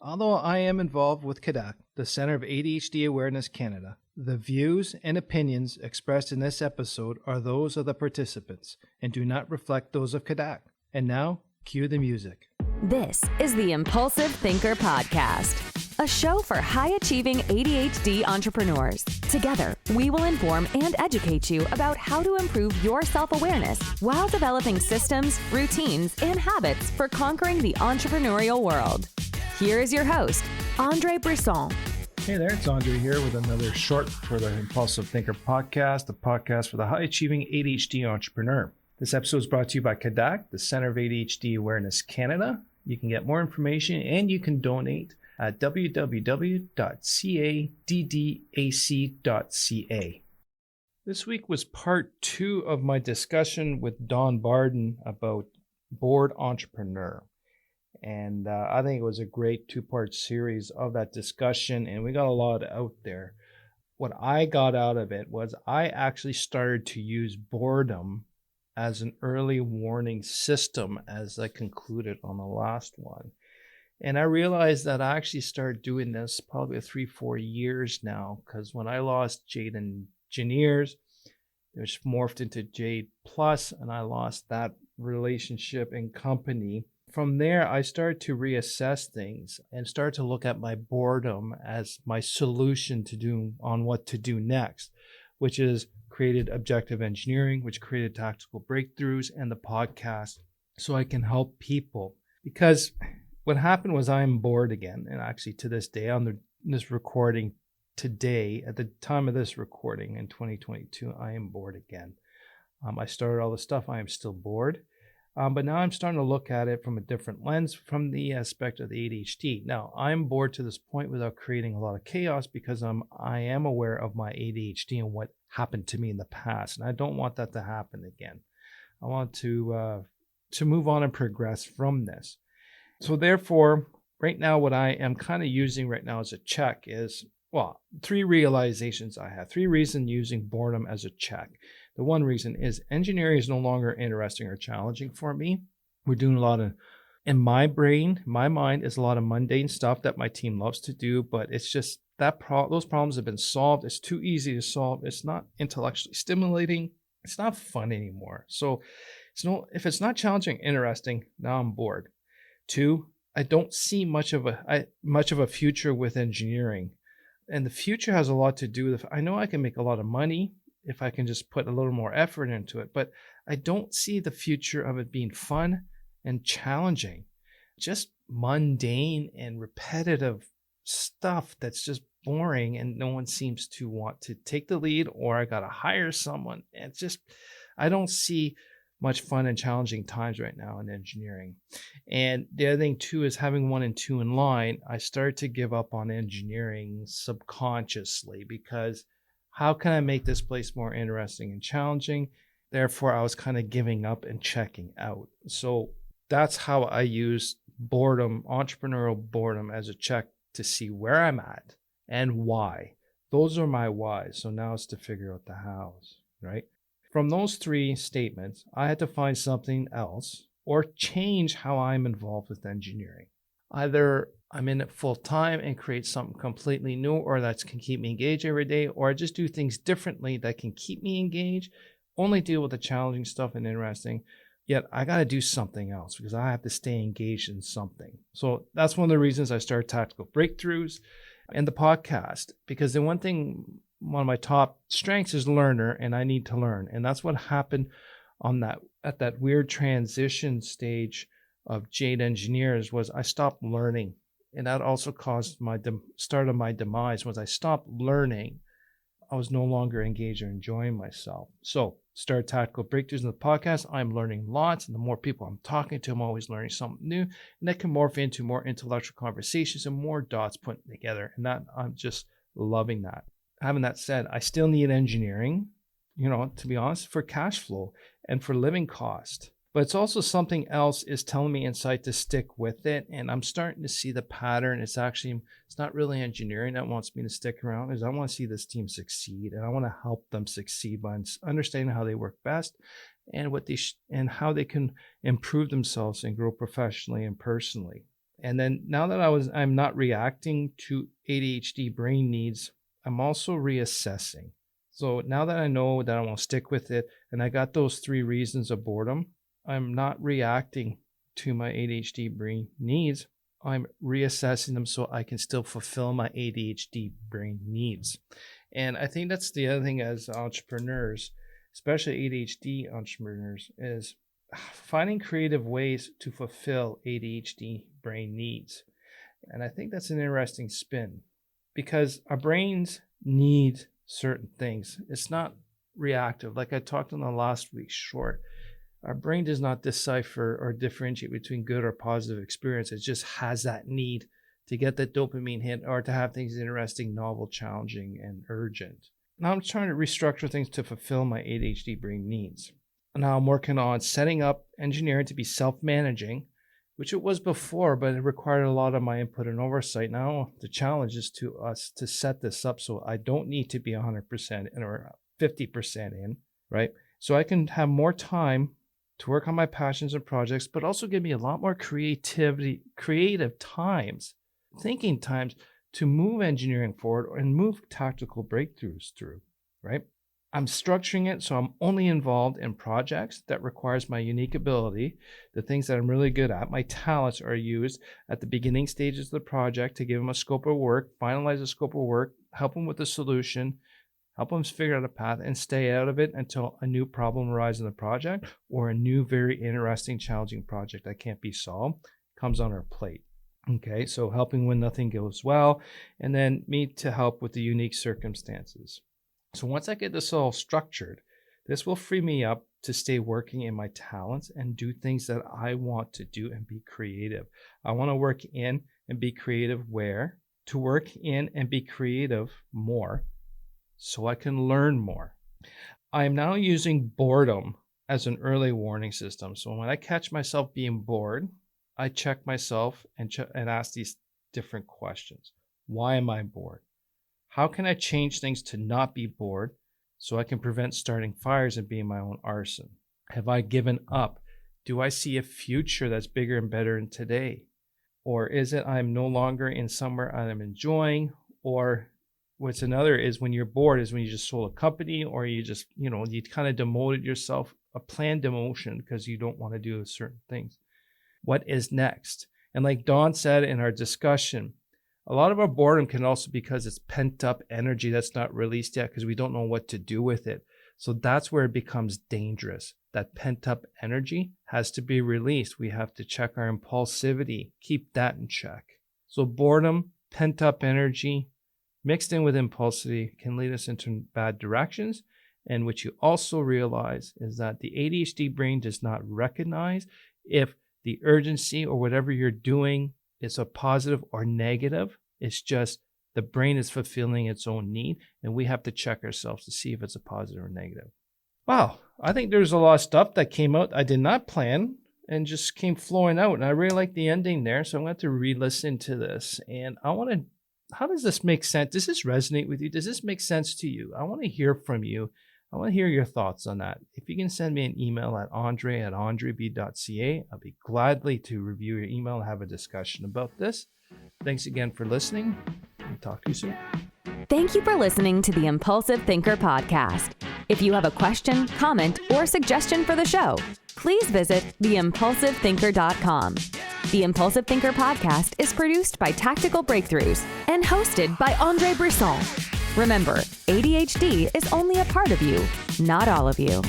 Although I am involved with CADAC, the Center of ADHD Awareness Canada, the views and opinions expressed in this episode are those of the participants and do not reflect those of CADAC. And now, cue the music. This is the Impulsive Thinker Podcast, a show for high-achieving ADHD entrepreneurs. Together, we will inform and educate you about how to improve your self-awareness while developing systems, routines, and habits for conquering the entrepreneurial world. Here is your host, Andre Brisson. Hey there, it's Andre here with another short for the Impulsive Thinker Podcast, the podcast for the high-achieving ADHD entrepreneur. This episode is brought to you by CADAC, the Center of ADHD Awareness Canada. You can get more information and you can donate at www.cadddac.ca. This week was part 2 of my discussion with Don Barden about Bored Entrepreneur. And I think it was a great 2-part series of that discussion, and we got a lot out there. What I got out of it was I actually started to use boredom as an early warning system as I concluded on the last one. And I realized that I actually started doing this probably 3-4 years now, because when I lost Jade Engineers, it was morphed into Jade Plus, and I lost that relationship and company. From there, I started to reassess things and start to look at my boredom as my solution on what to do next, which is created Objective Engineering, which created Tactical Breakthroughs and the podcast so I can help people. Because what happened was I'm bored again. And actually to this day, on this recording today, at the time of this recording in 2022, I am bored again. I started all the stuff. I am still bored. But now I'm starting to look at it from a different lens, from the aspect of the ADHD. Now, I'm bored to this point without creating a lot of chaos because I am aware of my ADHD and what happened to me in the past. And I don't want that to happen again. I want to move on and progress from this. So therefore, right now, what I am kind of using right now as a check is, 3 realizations I have. 3 reasons using boredom as a check. The one reason is engineering is no longer interesting or challenging for me. We're doing a lot of, in my brain, my mind is a lot of mundane stuff that my team loves to do, but it's just that those problems have been solved. It's too easy to solve. It's not intellectually stimulating. It's not fun anymore. So if it's not challenging, interesting, now I'm bored. 2, I don't see much of a future with engineering. And the future has a lot to do with, I know I can make a lot of money if I can just put a little more effort into it, but I don't see the future of it being fun and challenging. Just mundane and repetitive stuff that's just boring and no one seems to want to take the lead, or I got to hire someone. And I don't see much fun and challenging times right now in engineering. And the other thing too is having 1 and 2 in line, I started to give up on engineering subconsciously because how can I make this place more interesting and challenging? Therefore, I was kind of giving up and checking out. So that's how I use boredom, entrepreneurial boredom, as a check to see where I'm at and why. Those are my whys. So now it's to figure out the hows, right? From those 3 statements, I had to find something else or change how I'm involved with engineering. Either I'm in it full time and create something completely new, or that can keep me engaged every day, or I just do things differently that can keep me engaged, only deal with the challenging stuff and interesting, yet I got to do something else because I have to stay engaged in something. So that's one of the reasons I started Tactical Breakthroughs and the podcast, because one of my top strengths is learner, and I need to learn. And that's what happened at that weird transition stage of Jade Engineers was I stopped learning. And that also caused start of my demise. Was I stopped learning, I was no longer engaged or enjoying myself. So start Tactical Breakthroughs in the podcast. I'm learning lots, and the more people I'm talking to, I'm always learning something new, and that can morph into more intellectual conversations and more dots put together. And that I'm just loving that. Having that said, I still need engineering, to be honest, for cash flow and for living cost. But it's also something else is telling me inside to stick with it. And I'm starting to see the pattern. It's not really engineering that wants me to stick around. I want to see this team succeed, and I want to help them succeed by understanding how they work best and and how they can improve themselves and grow professionally and personally. And then now that I'm not reacting to ADHD brain needs, I'm also reassessing. So now that I know that I want to stick with it, and I got those 3 reasons of boredom, I'm not reacting to my ADHD brain needs. I'm reassessing them so I can still fulfill my ADHD brain needs. And I think that's the other thing as entrepreneurs, especially ADHD entrepreneurs, is finding creative ways to fulfill ADHD brain needs. And I think that's an interesting spin because our brains need certain things. It's not reactive. Like I talked in the last week's short, our brain does not decipher or differentiate between good or positive experience. It just has that need to get that dopamine hit or to have things interesting, novel, challenging, and urgent. Now I'm trying to restructure things to fulfill my ADHD brain needs. Now I'm working on setting up engineering to be self-managing, which it was before, but it required a lot of my input and oversight. Now the challenge is to us to set this up so I don't need to be 100% in or 50% in, right? So I can have more time to work on my passions and projects, but also give me a lot more creative times, thinking times to move engineering forward and move tactical breakthroughs through, right? I'm structuring it so I'm only involved in projects that requires my unique ability, the things that I'm really good at. My talents are used at the beginning stages of the project to give them a scope of work, finalize the scope of work, help them with the solution, help them figure out a path, and stay out of it until a new problem arises in the project or a new, very interesting, challenging project that can't be solved comes on our plate. Okay, so helping when nothing goes well, and then me to help with the unique circumstances. So once I get this all structured, this will free me up to stay working in my talents and do things that I want to do and be creative. I want to work in and be creative where? To work in and be creative more so I can learn more. I am now using boredom as an early warning system. So when I catch myself being bored, I check myself and ask these different questions. Why am I bored? How can I change things to not be bored so I can prevent starting fires and being my own arson? Have I given up? Do I see a future that's bigger and better in today? Or is it I'm no longer in somewhere I'm enjoying? Or what's another is when you're bored is when you just sold a company or you just, you kind of demoted yourself, a planned demotion because you don't want to do certain things. What is next? And like Dawn said in our discussion, a lot of our boredom can also be because it's pent up energy that's not released yet because we don't know what to do with it. So that's where it becomes dangerous. That pent up energy has to be released. We have to check our impulsivity, keep that in check. So boredom, pent up energy, mixed in with impulsivity can lead us into bad directions. And what you also realize is that the ADHD brain does not recognize if the urgency or whatever you're doing is a positive or negative. It's just the brain is fulfilling its own need, and we have to check ourselves to see if it's a positive or negative. Wow, I think there's a lot of stuff that came out I did not plan and just came flowing out, and I really like the ending there, so I'm going to re-listen to this. And how does this make sense? Does this resonate with you? Does this make sense to you? I want to hear from you. I want to hear your thoughts on that. If you can send me an email at andre@andreb.ca, I'll be gladly to review your email and have a discussion about this. Thanks again for listening, and talk to you soon. Thank you for listening to the Impulsive Thinker podcast. If you have a question, comment, or suggestion for the show, please visit theimpulsivethinker.com. The Impulsive Thinker podcast is produced by Tactical Breakthroughs and hosted by Andre Brisson. Remember, ADHD is only a part of you, not all of you.